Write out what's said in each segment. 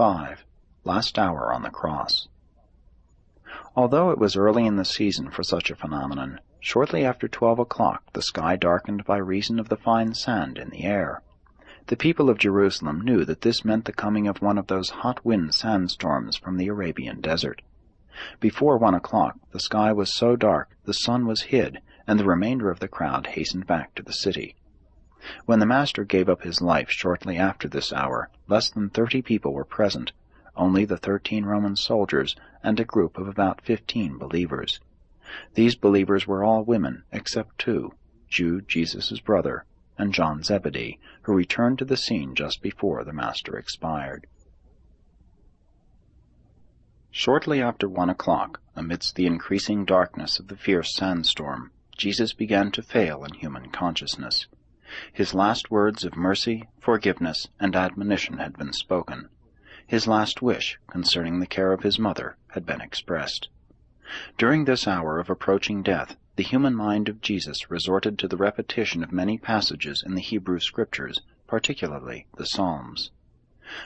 5. Last Hour on the Cross. Although it was early in the season for such a phenomenon, shortly after 12 o'clock the sky darkened by reason of the fine sand in the air. The people of Jerusalem knew that this meant the coming of one of those hot wind sandstorms from the Arabian desert. Before 1 o'clock the sky was so dark the sun was hid, and the remainder of the crowd hastened back to the city. When the Master gave up his life shortly after this hour, less than 30 people were present, only the 13 Roman soldiers and a group of about 15 believers. These believers were all women, except 2, Jude, Jesus' brother, and John Zebedee, who returned to the scene just before the Master expired. Shortly after 1 o'clock, amidst the increasing darkness of the fierce sandstorm, Jesus began to fail in human consciousness. His last words of mercy, forgiveness, and admonition had been spoken. His last wish concerning the care of his mother had been expressed. During this hour of approaching death, the human mind of Jesus resorted to the repetition of many passages in the Hebrew Scriptures, particularly the Psalms.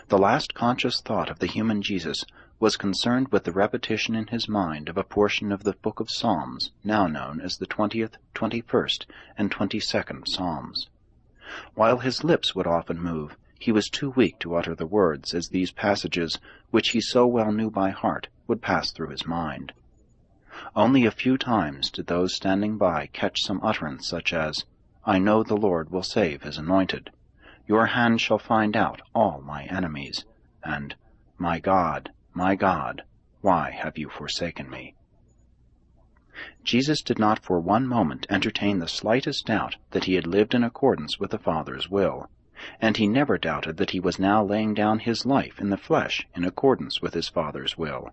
The last conscious thought of the human Jesus was concerned with the repetition in his mind of a portion of the book of Psalms, now known as the 20th, 21st, and 22nd Psalms. While his lips would often move, he was too weak to utter the words as these passages, which he so well knew by heart, would pass through his mind. Only a few times did those standing by catch some utterance such as, "I know the Lord will save his anointed," "Your hand shall find out all my enemies," and my God, why have you forsaken me?" Jesus did not for one moment entertain the slightest doubt that he had lived in accordance with the Father's will, and he never doubted that he was now laying down his life in the flesh in accordance with his Father's will.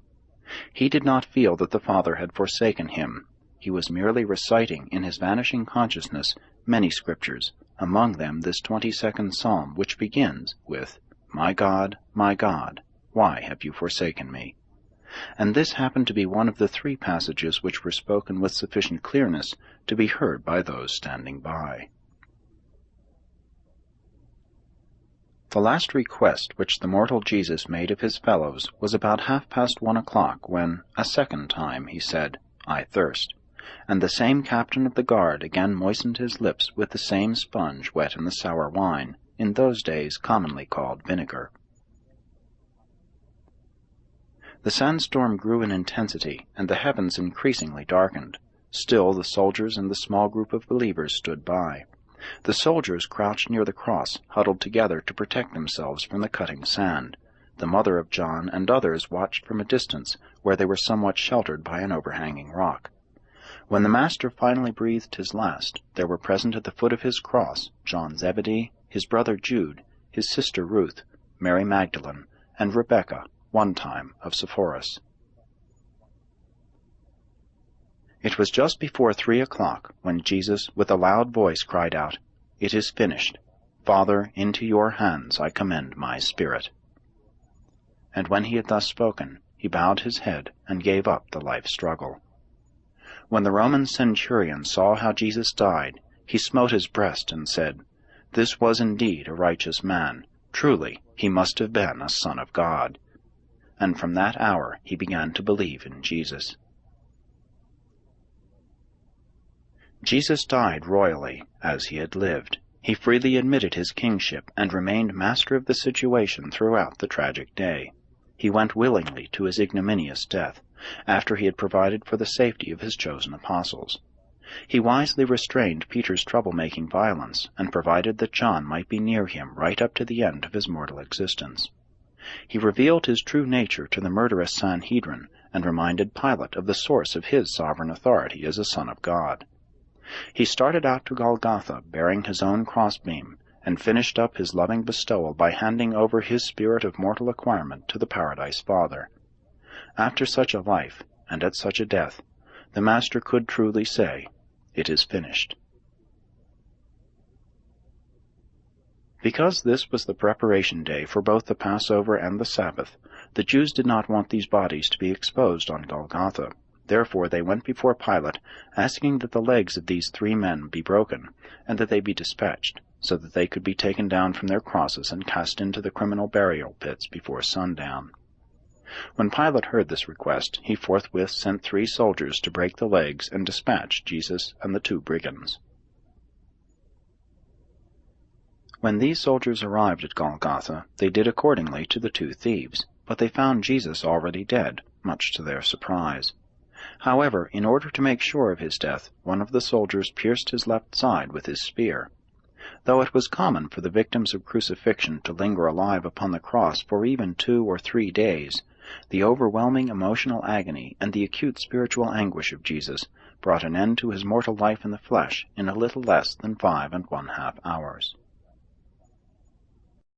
He did not feel that the Father had forsaken him. He was merely reciting in his vanishing consciousness many scriptures, among them this 22nd Psalm, which begins with, my God, why have you forsaken me?" And this happened to be one of the 3 passages which were spoken with sufficient clearness to be heard by those standing by. The last request which the mortal Jesus made of his fellows was about 1:30 o'clock, when, a second time, he said, "I thirst," and the same captain of the guard again moistened his lips with the same sponge wet in the sour wine, in those days commonly called vinegar. The sandstorm grew in intensity, and the heavens increasingly darkened. Still the soldiers and the small group of believers stood by. The soldiers crouched near the cross, huddled together to protect themselves from the cutting sand. The mother of John and others watched from a distance, where they were somewhat sheltered by an overhanging rock. When the Master finally breathed his last, there were present at the foot of his cross John Zebedee, his brother Jude, his sister Ruth, Mary Magdalene, and Rebekah, one time of Sepphoris. It was just before 3 o'clock when Jesus with a loud voice cried out, "It is finished. Father, into your hands I commend my spirit." And when he had thus spoken, he bowed his head and gave up the life struggle. When the Roman centurion saw how Jesus died, he smote his breast and said, "This was indeed a righteous man. Truly, he must have been a Son of God." And from that hour he began to believe in Jesus. Jesus died royally, as he had lived. He freely admitted his kingship and remained master of the situation throughout the tragic day. He went willingly to his ignominious death, after he had provided for the safety of his chosen apostles. He wisely restrained Peter's trouble-making violence, and provided that John might be near him right up to the end of his mortal existence. He revealed his true nature to the murderous Sanhedrin, and reminded Pilate of the source of his sovereign authority as a Son of God. He started out to Golgotha bearing his own crossbeam, and finished up his loving bestowal by handing over his spirit of mortal acquirement to the Paradise Father. After such a life, and at such a death, the Master could truly say, "It is finished." Because this was the preparation day for both the Passover and the Sabbath, the Jews did not want these bodies to be exposed on Golgotha. Therefore they went before Pilate, asking that the legs of these 3 men be broken, and that they be dispatched. so that they could be taken down from their crosses and cast into the criminal burial pits before sundown. When Pilate heard this request, he forthwith sent 3 soldiers to break the legs and dispatch Jesus and the 2 brigands. When these soldiers arrived at Golgotha, they did accordingly to the 2 thieves, but they found Jesus already dead, much to their surprise. However, in order to make sure of his death, one of the soldiers pierced his left side with his spear. Though it was common for the victims of crucifixion to linger alive upon the cross for even 2 or 3 days, the overwhelming emotional agony and the acute spiritual anguish of Jesus brought an end to his mortal life in the flesh in a little less than 5½ hours.